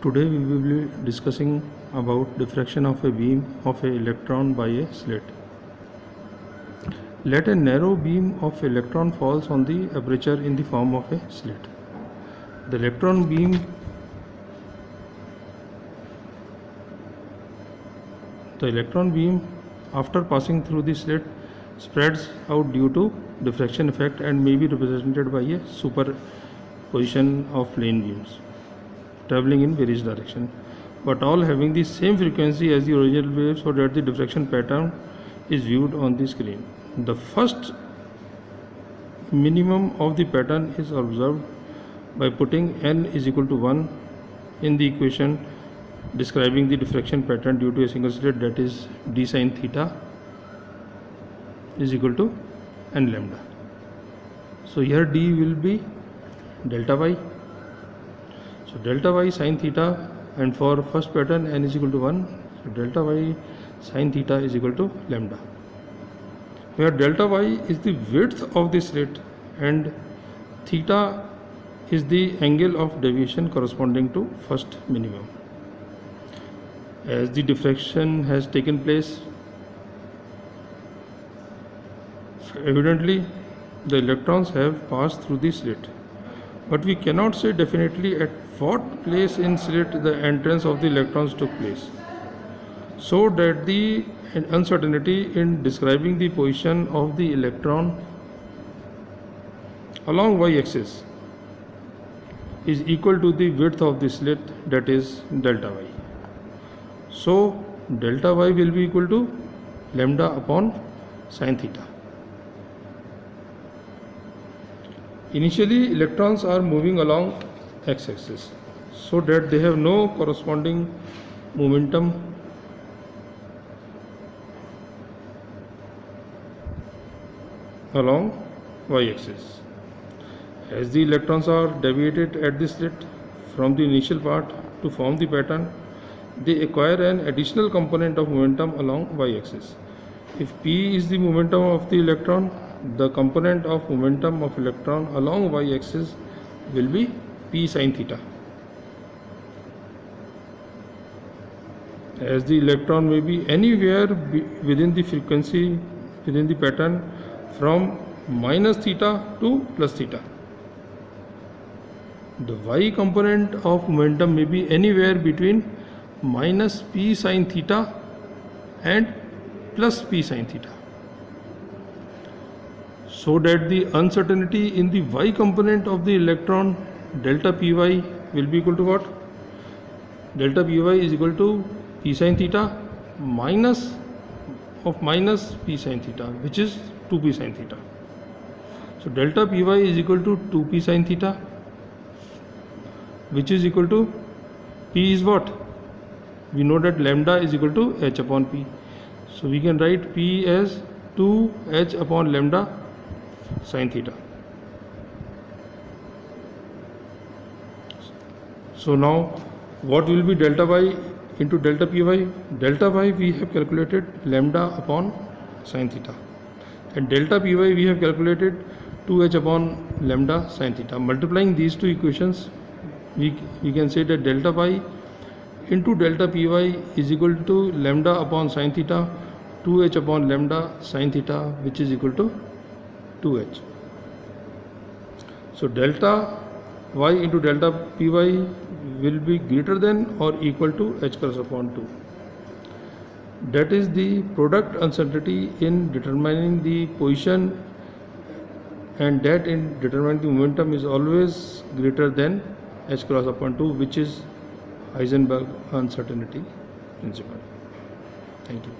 Today we will be discussing about diffraction of a beam of an electron by a slit. Let a narrow beam of electron falls on the aperture in the form of a slit. The electron beam after passing through the slit spreads out due to diffraction effect and may be represented by a superposition of plane beams traveling in various directions, but all having the same frequency as the original wave, so that the diffraction pattern is viewed on the screen. The first minimum of the pattern is observed by putting n is equal to 1 in the equation describing the diffraction pattern due to a single slit, that is d sin theta is equal to n lambda. So here d will be delta y. So delta y sin theta, and for first pattern n is equal to 1, so delta y sin theta is equal to lambda, where delta y is the width of the slit and theta is the angle of deviation corresponding to first minimum. As the diffraction has taken place, evidently the electrons have passed through the slit, but we cannot say definitely at what place in slit the entrance of the electrons took place, so that the uncertainty in describing the position of the electron along y-axis is equal to the width of the slit, that is delta y. So delta y will be equal to lambda upon sin theta. Initially electrons are moving along x-axis, so that they have no corresponding momentum along y-axis. As the electrons are deviated at the slit from the initial part to form the pattern, they acquire an additional component of momentum along y-axis. If p is the momentum of the electron, the component of momentum of electron along y-axis will be p sin theta. As the electron may be anywhere within the frequency within the pattern from minus theta to plus theta, the y component of momentum may be anywhere between minus p sin theta and plus p sin theta, so that the uncertainty in the y component of the electron delta py will be equal to what? Delta py is equal to p sin theta minus p sin theta, which is 2p sin theta. So delta py is equal to 2p sin theta, which is equal to p is what? We know that lambda is equal to h upon p. So we can write p as 2h upon lambda sin theta. So now what will be delta y into delta py? Delta y we have calculated lambda upon sin theta, and delta py we have calculated 2h upon lambda sin theta. Multiplying these two equations, we can say that delta y into delta py is equal to lambda upon sin theta 2h upon lambda sin theta, which is equal to 2h. So delta y into delta py will be greater than or equal to h cross upon 2. That is the product uncertainty in determining the position, and that in determining the momentum is always greater than h cross upon 2, which is Heisenberg uncertainty principle. Thank you.